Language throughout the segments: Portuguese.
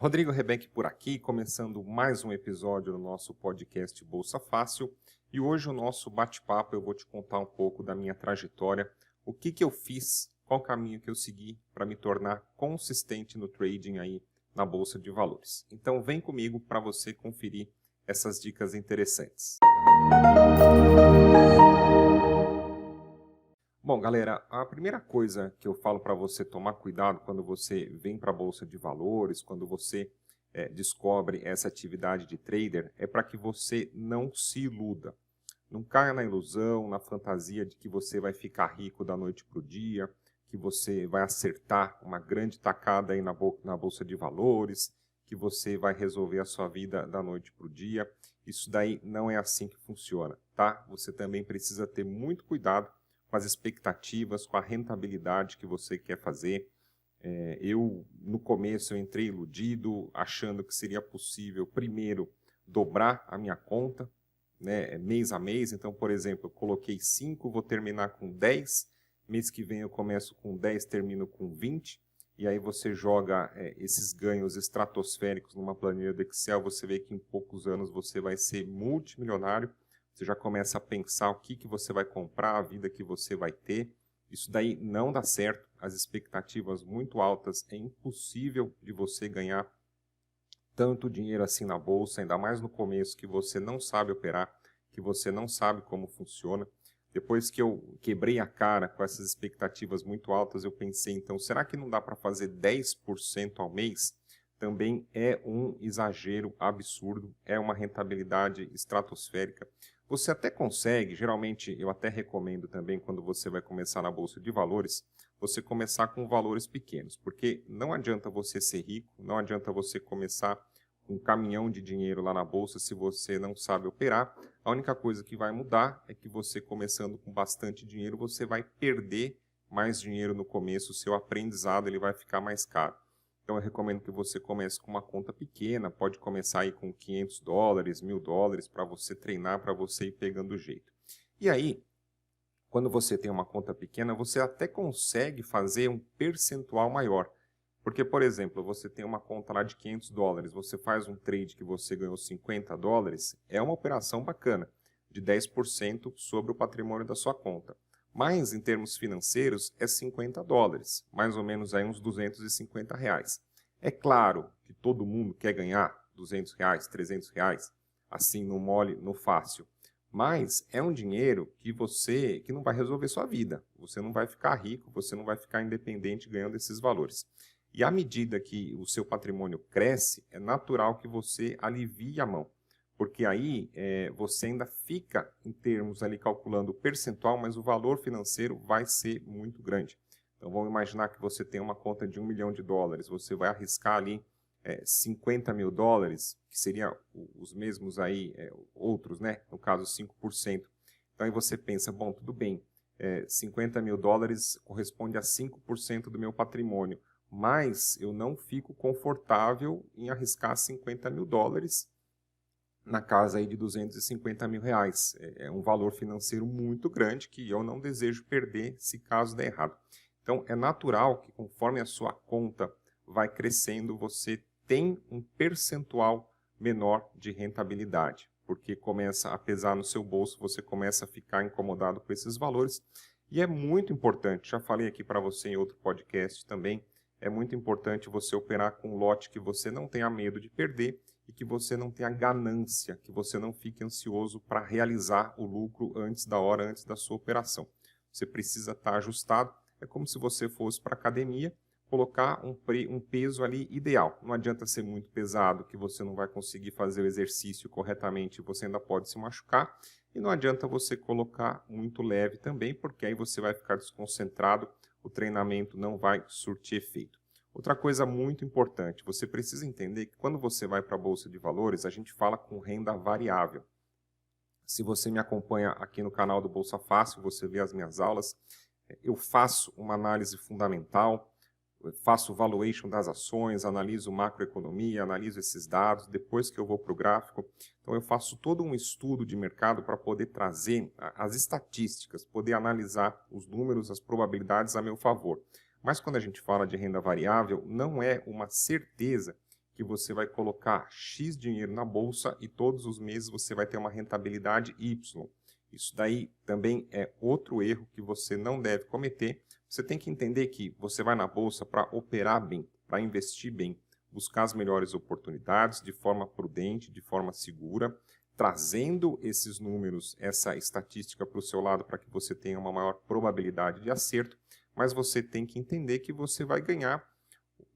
Rodrigo Rebeck por aqui, começando mais um episódio do nosso podcast Bolsa Fácil. E hoje o nosso bate-papo eu vou te contar um pouco da minha trajetória, o que eu fiz, qual caminho que eu segui para me tornar consistente no trading aí na Bolsa de Valores. Então vem comigo para você conferir essas dicas interessantes. Bom, galera, a primeira coisa que eu falo para você tomar cuidado quando você vem para a Bolsa de Valores, quando você descobre essa atividade de trader, é para que você não se iluda. Não caia na ilusão, na fantasia de que você vai ficar rico da noite para o dia, que você vai acertar uma grande tacada aí na Bolsa de Valores, que você vai resolver a sua vida da noite para o dia. Isso daí não é assim que funciona, tá? Você também precisa ter muito cuidado com as expectativas, com a rentabilidade que você quer fazer. No começo, eu entrei iludido, achando que seria possível, primeiro, dobrar a minha conta, né, mês a mês. Então, por exemplo, eu coloquei 5, vou terminar com 10. Mês que vem eu começo com 10, termino com 20. E aí você joga esses ganhos estratosféricos numa planilha do Excel, você vê que em poucos anos você vai ser multimilionário. Você já começa a pensar o que você vai comprar, a vida que você vai ter. Isso daí não dá certo. As expectativas muito altas, é impossível de você ganhar tanto dinheiro assim na bolsa, ainda mais no começo, que você não sabe operar, que você não sabe como funciona. Depois que eu quebrei a cara com essas expectativas muito altas, eu pensei, então, será que não dá para fazer 10% ao mês? Também é um exagero absurdo, é uma rentabilidade estratosférica. Você até consegue, geralmente eu até recomendo também quando você vai começar na Bolsa de Valores, você começar com valores pequenos, porque não adianta você ser rico, não adianta você começar com um caminhão de dinheiro lá na Bolsa se você não sabe operar. A única coisa que vai mudar é que você começando com bastante dinheiro, você vai perder mais dinheiro no começo, o seu aprendizado ele vai ficar mais caro. Então eu recomendo que você comece com uma conta pequena, pode começar aí com $500, $1.000 para você treinar, para você ir pegando o jeito. E aí, quando você tem uma conta pequena, você até consegue fazer um percentual maior. Porque, por exemplo, você tem uma conta lá de $500, você faz um trade que você ganhou $50, é uma operação bacana, de 10% sobre o patrimônio da sua conta. Mas, em termos financeiros, é $50, mais ou menos aí uns R$250. É claro que todo mundo quer ganhar R$200, R$300, assim no mole, no fácil. Mas é um dinheiro que não vai resolver sua vida. Você não vai ficar rico, você não vai ficar independente ganhando esses valores. E à medida que o seu patrimônio cresce, é natural que você alivie a mão. Porque aí você ainda fica, em termos ali, calculando o percentual, mas o valor financeiro vai ser muito grande. Então vamos imaginar que você tem uma conta de $1 milhão, você vai arriscar ali $50 mil, que seriam os mesmos aí, outros, né? No caso 5%. Então aí você pensa, bom, tudo bem, $50 mil corresponde a 5% do meu patrimônio, mas eu não fico confortável em arriscar $50 mil na casa aí de R$250 mil. É um valor financeiro muito grande que eu não desejo perder se caso der errado. Então é natural que conforme a sua conta vai crescendo, você tem um percentual menor de rentabilidade, porque começa a pesar no seu bolso, você começa a ficar incomodado com esses valores. E é muito importante, já falei aqui para você em outro podcast também, é muito importante você operar com um lote que você não tenha medo de perder e que você não tenha ganância, que você não fique ansioso para realizar o lucro antes da hora, antes da sua operação. Você precisa estar ajustado, é como se você fosse para a academia, colocar um peso ali ideal. Não adianta ser muito pesado, que você não vai conseguir fazer o exercício corretamente, você ainda pode se machucar. E não adianta você colocar muito leve também, porque aí você vai ficar desconcentrado, o treinamento não vai surtir efeito. Outra coisa muito importante, você precisa entender que quando você vai para a Bolsa de Valores, a gente fala com renda variável. Se você me acompanha aqui no canal do Bolsa Fácil, você vê as minhas aulas, eu faço uma análise fundamental, faço valuation das ações, analiso macroeconomia, analiso esses dados, depois que eu vou para o gráfico. Então eu faço todo um estudo de mercado para poder trazer as estatísticas, poder analisar os números, as probabilidades a meu favor. Mas quando a gente fala de renda variável, não é uma certeza que você vai colocar X dinheiro na bolsa e todos os meses você vai ter uma rentabilidade Y. Isso daí também é outro erro que você não deve cometer. Você tem que entender que você vai na bolsa para operar bem, para investir bem, buscar as melhores oportunidades de forma prudente, de forma segura, trazendo esses números, essa estatística para o seu lado para que você tenha uma maior probabilidade de acerto, mas você tem que entender que você vai ganhar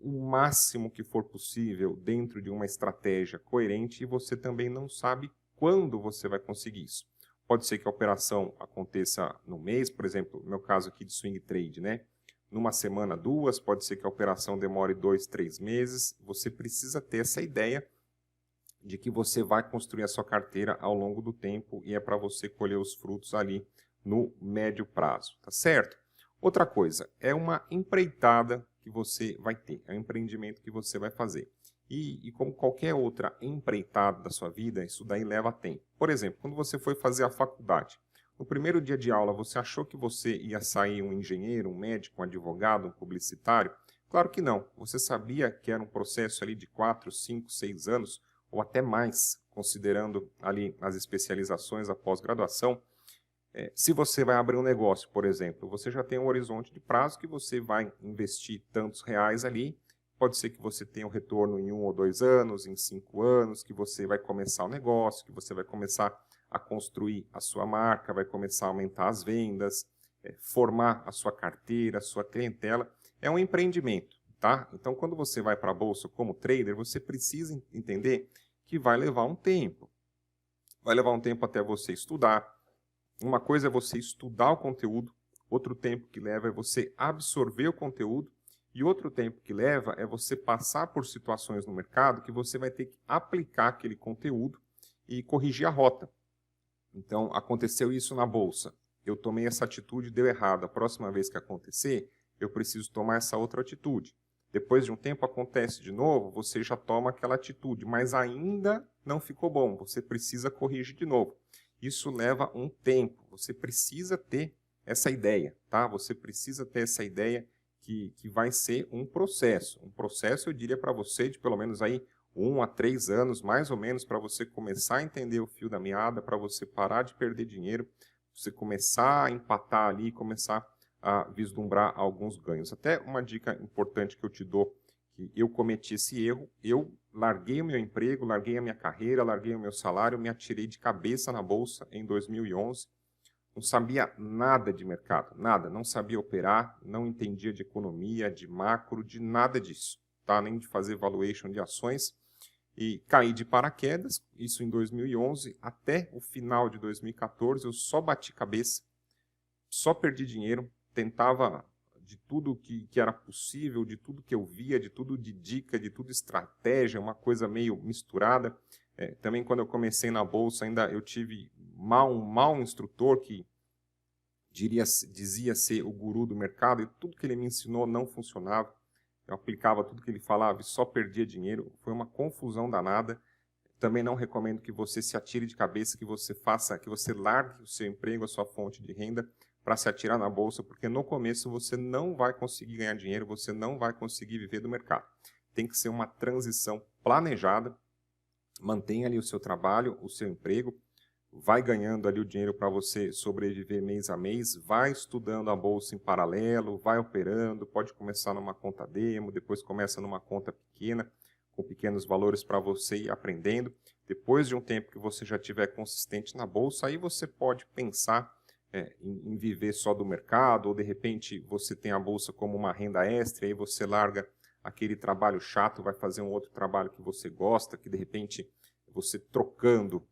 o máximo que for possível dentro de uma estratégia coerente e você também não sabe quando você vai conseguir isso. Pode ser que a operação aconteça no mês, por exemplo, no meu caso aqui de swing trade, né? Numa semana, 2, pode ser que a operação demore 2, 3 meses. Você precisa ter essa ideia de que você vai construir a sua carteira ao longo do tempo e é para você colher os frutos ali no médio prazo, tá certo? Outra coisa, é uma empreitada que você vai ter, é um empreendimento que você vai fazer. E como qualquer outra empreitada da sua vida, isso daí leva tempo. Por exemplo, quando você foi fazer a faculdade, no primeiro dia de aula você achou que você ia sair um engenheiro, um médico, um advogado, um publicitário? Claro que não. Você sabia que era um processo ali de 4, 5, 6 anos, ou até mais, considerando ali as especializações, a pós-graduação. Se você vai abrir um negócio, por exemplo, você já tem um horizonte de prazo que você vai investir tantos reais ali. Pode ser que você tenha um retorno em 1 ou 2 anos, em 5 anos, que você vai começar o negócio, que você vai começar a construir a sua marca, vai começar a aumentar as vendas, formar a sua carteira, a sua clientela. É um empreendimento, tá? Então, quando você vai para a bolsa como trader, você precisa entender que vai levar um tempo. Vai levar um tempo até você estudar. Uma coisa é você estudar o conteúdo, outro tempo que leva é você absorver o conteúdo, e outro tempo que leva é você passar por situações no mercado que você vai ter que aplicar aquele conteúdo e corrigir a rota. Então, aconteceu isso na bolsa. Eu tomei essa atitude, deu errado. A próxima vez que acontecer, eu preciso tomar essa outra atitude. Depois de um tempo acontece de novo, você já toma aquela atitude, mas ainda não ficou bom. Você precisa corrigir de novo. Isso leva um tempo. Você precisa ter essa ideia, tá? Você precisa ter essa ideia que vai ser um processo. Um processo, eu diria para você, de pelo menos aí 1 a 3 anos, mais ou menos, para você começar a entender o fio da meada, para você parar de perder dinheiro, você começar a empatar ali, começar a vislumbrar alguns ganhos. Até uma dica importante que eu te dou, que eu cometi esse erro, eu larguei o meu emprego, larguei a minha carreira, larguei o meu salário, me atirei de cabeça na bolsa em 2011, não sabia nada de mercado, nada, não sabia operar, não entendia de economia, de macro, de nada disso, tá? Nem de fazer valuation de ações, e caí de paraquedas, isso em 2011, até o final de 2014 eu só bati cabeça, só perdi dinheiro, tentava de tudo que era possível, de tudo que eu via, de tudo de dica, de tudo estratégia, uma coisa meio misturada. Também quando eu comecei na bolsa, ainda eu tive um mau instrutor que dizia ser o guru do mercado e tudo que ele me ensinou não funcionava. Eu aplicava tudo que ele falava e só perdia dinheiro. Foi uma confusão danada. Também não recomendo que você se atire de cabeça, que você largue o seu emprego, a sua fonte de renda para se atirar na bolsa, porque no começo você não vai conseguir ganhar dinheiro, você não vai conseguir viver do mercado. Tem que ser uma transição planejada. Mantenha ali o seu trabalho, o seu emprego, vai ganhando ali o dinheiro para você sobreviver mês a mês, vai estudando a bolsa em paralelo, vai operando, pode começar numa conta demo, depois começa numa conta pequena, com pequenos valores para você ir aprendendo. Depois de um tempo que você já estiver consistente na bolsa, aí você pode pensar em viver só do mercado, ou de repente você tem a bolsa como uma renda extra, aí você larga aquele trabalho chato, vai fazer um outro trabalho que você gosta, que de repente você trocando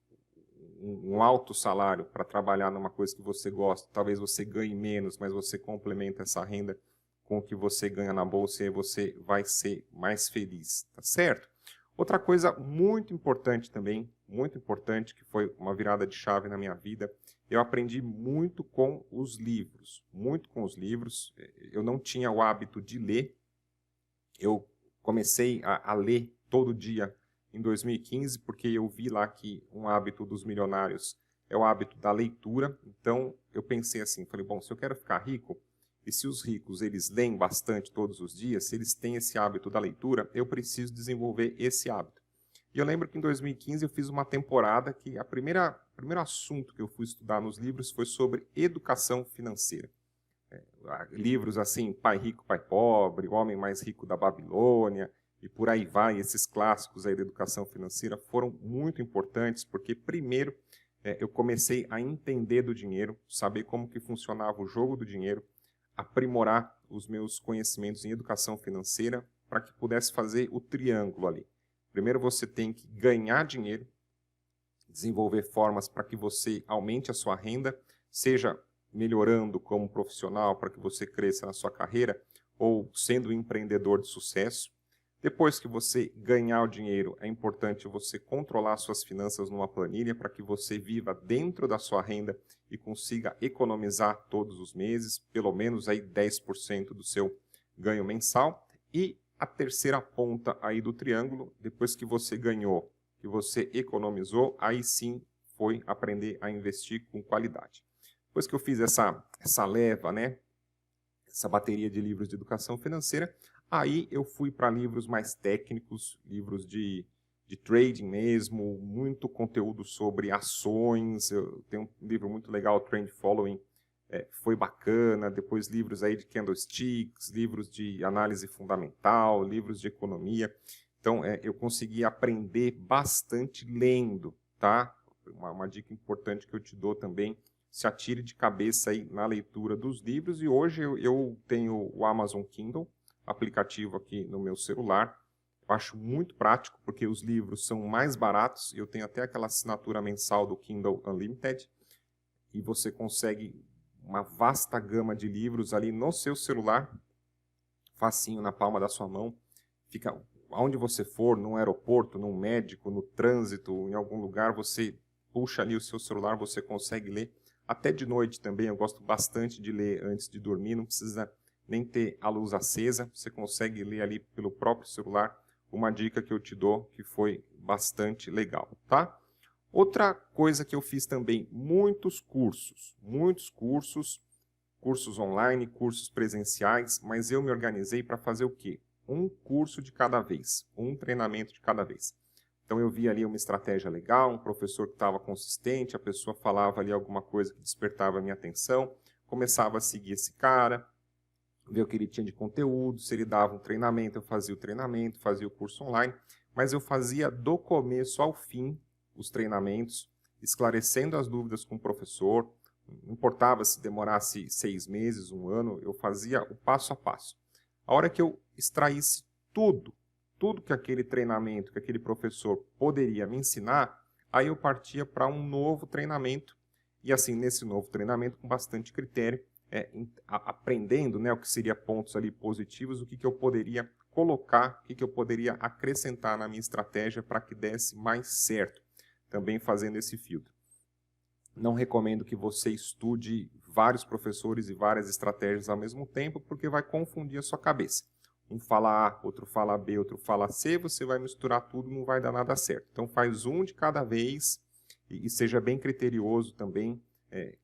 um alto salário para trabalhar numa coisa que você gosta, talvez você ganhe menos, mas você complementa essa renda com o que você ganha na bolsa e aí você vai ser mais feliz, tá certo? Outra coisa muito importante também, muito importante, que foi uma virada de chave na minha vida, eu aprendi muito com os livros, muito com os livros. Eu não tinha o hábito de ler, eu comecei a ler todo dia em 2015, porque eu vi lá que um hábito dos milionários é o hábito da leitura. Então, eu pensei assim, falei, bom, se eu quero ficar rico, E se os ricos eles leem bastante todos os dias, se eles têm esse hábito da leitura, eu preciso desenvolver esse hábito. E eu lembro que em 2015 eu fiz uma temporada que o primeiro assunto que eu fui estudar nos livros foi sobre educação financeira. Livros assim, Pai Rico, Pai Pobre, O Homem Mais Rico da Babilônia, e por aí vai, esses clássicos aí da educação financeira foram muito importantes, porque primeiro eu comecei a entender do dinheiro, saber como que funcionava o jogo do dinheiro, aprimorar os meus conhecimentos em educação financeira para que pudesse fazer o triângulo ali. Primeiro você tem que ganhar dinheiro, desenvolver formas para que você aumente a sua renda, seja melhorando como profissional para que você cresça na sua carreira ou sendo um empreendedor de sucesso. Depois que você ganhar o dinheiro, é importante você controlar suas finanças numa planilha para que você viva dentro da sua renda e consiga economizar todos os meses, pelo menos aí 10% do seu ganho mensal. E a terceira ponta aí do triângulo, depois que você ganhou, que você economizou, aí sim foi aprender a investir com qualidade. Depois que eu fiz essa leva, né, essa bateria de livros de educação financeira, aí eu fui para livros mais técnicos, livros de trading mesmo, muito conteúdo sobre ações. Eu tenho um livro muito legal, Trend Following, foi bacana. Depois livros aí de candlesticks, livros de análise fundamental, livros de economia. Então eu consegui aprender bastante lendo, tá? Uma dica importante que eu te dou também, se atire de cabeça aí na leitura dos livros. E hoje eu tenho o Amazon Kindle, aplicativo aqui no meu celular. Eu acho muito prático, porque os livros são mais baratos. Eu tenho até aquela assinatura mensal do Kindle Unlimited. E você consegue uma vasta gama de livros ali no seu celular, facinho, na palma da sua mão. Fica aonde você for, no aeroporto, num médico, no trânsito, em algum lugar, você puxa ali o seu celular, você consegue ler. Até de noite também, eu gosto bastante de ler antes de dormir, não precisa nem ter a luz acesa, você consegue ler ali pelo próprio celular. Uma dica que eu te dou que foi bastante legal, tá? Outra coisa que eu fiz também, muitos cursos online, cursos presenciais, mas eu me organizei para fazer o quê? Um curso de cada vez, um treinamento de cada vez. Então eu vi ali uma estratégia legal, um professor que estava consistente, a pessoa falava ali alguma coisa que despertava a minha atenção, começava a seguir esse cara, ver o que ele tinha de conteúdo, se ele dava um treinamento, eu fazia o treinamento, fazia o curso online, mas eu fazia do começo ao fim os treinamentos, esclarecendo as dúvidas com o professor, não importava se demorasse 6 meses, 1 ano, eu fazia o passo a passo. A hora que eu extraísse tudo que aquele treinamento, que aquele professor poderia me ensinar, aí eu partia para um novo treinamento, e assim, nesse novo treinamento, com bastante critério, aprendendo, né, o que seria pontos ali positivos, o que eu poderia colocar, o que eu poderia acrescentar na minha estratégia para que desse mais certo, também fazendo esse filtro. Não recomendo que você estude vários professores e várias estratégias ao mesmo tempo, porque vai confundir a sua cabeça. Um fala A, outro fala B, outro fala C, você vai misturar tudo, não vai dar nada certo. Então faz um de cada vez e seja bem criterioso também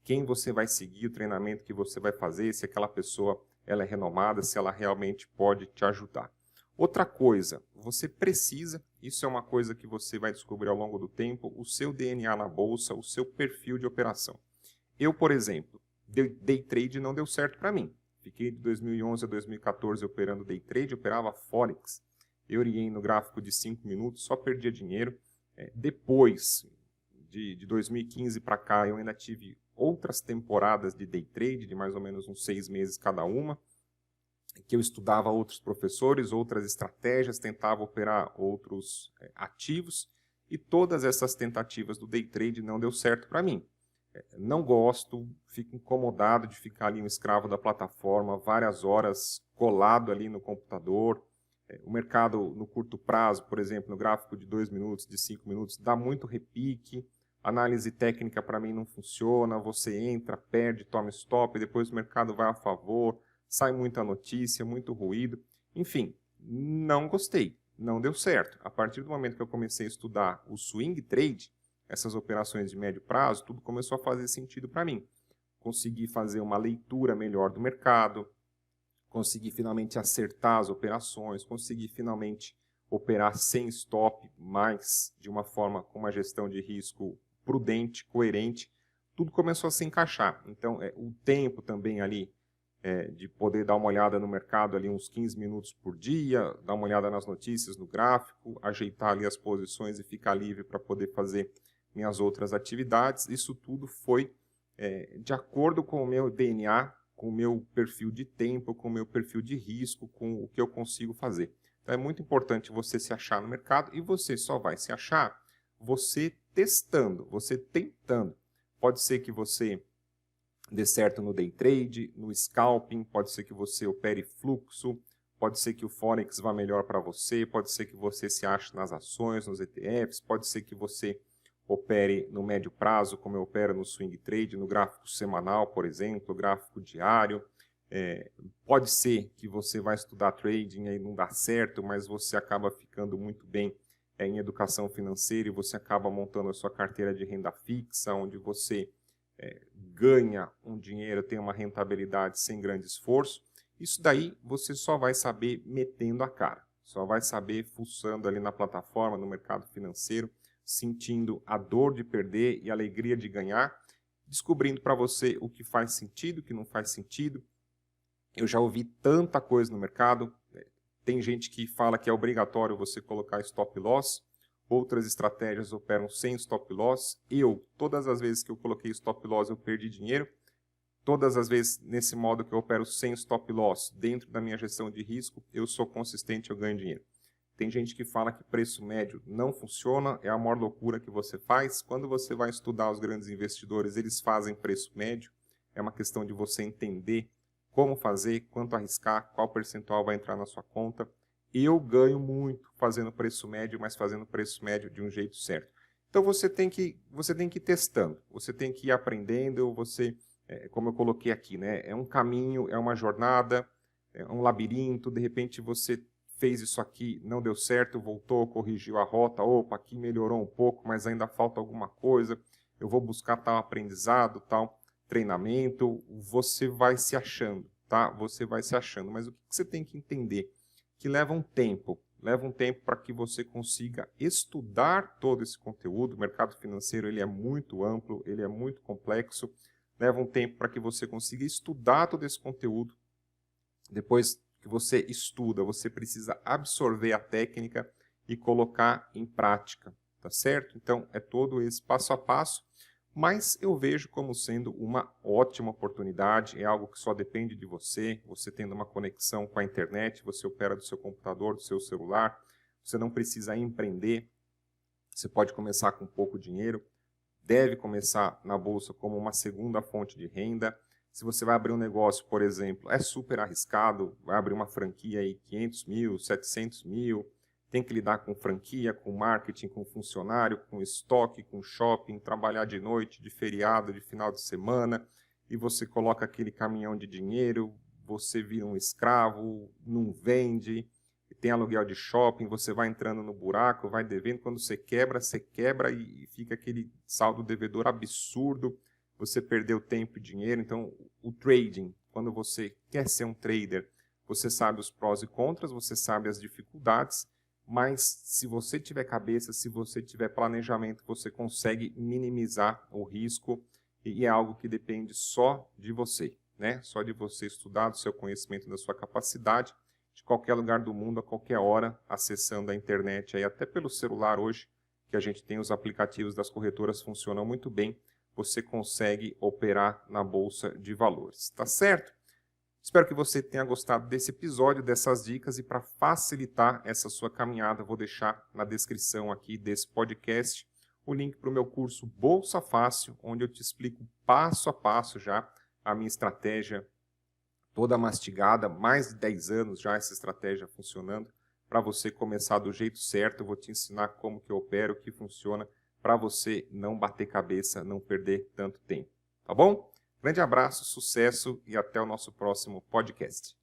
quem você vai seguir, o treinamento que você vai fazer, se aquela pessoa ela é renomada, se ela realmente pode te ajudar. Outra coisa, você precisa, isso é uma coisa que você vai descobrir ao longo do tempo, o seu DNA na bolsa, o seu perfil de operação. Eu, por exemplo, day trade não deu certo para mim. Fiquei de 2011 a 2014 operando day trade, operava Forex. Eu oriei no gráfico de 5 minutos, só perdia dinheiro. Depois de 2015 para cá, eu ainda tive outras temporadas de day trade, de mais ou menos uns 6 meses cada uma, que eu estudava outros professores, outras estratégias, tentava operar outros ativos, e todas essas tentativas do day trade não deu certo para mim. Não gosto, fico incomodado de ficar ali um escravo da plataforma, várias horas colado ali no computador. O mercado no curto prazo, por exemplo, no gráfico de 2 minutos, de 5 minutos, dá muito repique. Análise técnica para mim não funciona, você entra, perde, toma stop, depois o mercado vai a favor, sai muita notícia, muito ruído. Enfim, não gostei, não deu certo. A partir do momento que eu comecei a estudar o swing trade, essas operações de médio prazo, tudo começou a fazer sentido para mim. conseguir fazer uma leitura melhor do mercado, conseguir finalmente acertar as operações, conseguir finalmente operar sem stop, mas de uma forma com uma gestão de risco prudente, coerente, tudo começou a se encaixar. Então, o tempo também ali de poder dar uma olhada no mercado ali uns 15 minutos por dia, dar uma olhada nas notícias, no gráfico, ajeitar ali as posições e ficar livre para poder fazer minhas outras atividades. Isso tudo foi de acordo com o meu DNA, com o meu perfil de tempo, com o meu perfil de risco, com o que eu consigo fazer. Então é muito importante você se achar no mercado e você só vai se achar você testando, você tentando. Pode ser que você dê certo no day trade, no scalping, pode ser que você opere fluxo, pode ser que o Forex vá melhor para você, pode ser que você se ache nas ações, nos ETFs, pode ser que você opere no médio prazo, como eu opero no swing trade, no gráfico semanal, por exemplo, gráfico diário. Pode ser que você vai estudar trading e não dá certo, mas você acaba ficando muito bem em educação financeira e você acaba montando a sua carteira de renda fixa, onde você ganha um dinheiro, tem uma rentabilidade sem grande esforço. Isso daí você só vai saber metendo a cara, só vai saber fuçando ali na plataforma, no mercado financeiro, sentindo a dor de perder e a alegria de ganhar, descobrindo para você o que faz sentido, o que não faz sentido. Eu já ouvi tanta coisa no mercado, tem gente que fala que é obrigatório você colocar stop loss, outras estratégias operam sem stop loss. Todas as vezes que eu coloquei stop loss, eu perdi dinheiro. Todas as vezes, nesse modo que eu opero sem stop loss, dentro da minha gestão de risco, eu sou consistente, eu ganho dinheiro. Tem gente que fala que preço médio não funciona, é a maior loucura que você faz. Quando você vai estudar os grandes investidores, eles fazem preço médio. É uma questão de você entender como fazer, quanto arriscar, qual percentual vai entrar na sua conta. Eu ganho muito fazendo preço médio, mas fazendo preço médio de um jeito certo. Então você tem que ir testando, você tem que ir aprendendo, como eu coloquei aqui, né? É um caminho, é uma jornada, é um labirinto, de repente você fez isso aqui, não deu certo, voltou, corrigiu a rota, opa, aqui melhorou um pouco, mas ainda falta alguma coisa, eu vou buscar tal aprendizado, tal treinamento, você vai se achando, tá? Você vai se achando, mas o que você tem que entender? Que leva um tempo para que você consiga estudar todo esse conteúdo. O mercado financeiro ele é muito amplo, ele é muito complexo, leva um tempo para que você consiga estudar todo esse conteúdo. Depois que você estuda, você precisa absorver a técnica e colocar em prática, tá certo? Então, é todo esse passo a passo, mas eu vejo como sendo uma ótima oportunidade, é algo que só depende de você, você tendo uma conexão com a internet, você opera do seu computador, do seu celular, você não precisa empreender, você pode começar com pouco dinheiro, deve começar na bolsa como uma segunda fonte de renda. Se você vai abrir um negócio, por exemplo, é super arriscado, vai abrir uma franquia aí 500 mil, 700 mil, tem que lidar com franquia, com marketing, com funcionário, com estoque, com shopping, trabalhar de noite, de feriado, de final de semana, e você coloca aquele caminhão de dinheiro, você vira um escravo, não vende, tem aluguel de shopping, você vai entrando no buraco, vai devendo, quando você quebra e fica aquele saldo devedor absurdo, você perdeu tempo e dinheiro. Então, o trading, quando você quer ser um trader, você sabe os prós e contras, você sabe as dificuldades, mas se você tiver cabeça, se você tiver planejamento, você consegue minimizar o risco e é algo que depende só de você, né? Só de você estudar, do seu conhecimento, da sua capacidade, de qualquer lugar do mundo, a qualquer hora, acessando a internet, aí, até pelo celular hoje, que a gente tem os aplicativos das corretoras, funcionam muito bem, você consegue operar na Bolsa de Valores, tá certo? Espero que você tenha gostado desse episódio, dessas dicas, e para facilitar essa sua caminhada, vou deixar na descrição aqui desse podcast o link para o meu curso Bolsa Fácil, onde eu te explico passo a passo já a minha estratégia toda mastigada, mais de 10 anos já essa estratégia funcionando, para você começar do jeito certo. Eu vou te ensinar como que eu opero, o que funciona, para você não bater cabeça, não perder tanto tempo, tá bom? Grande abraço, sucesso e até o nosso próximo podcast.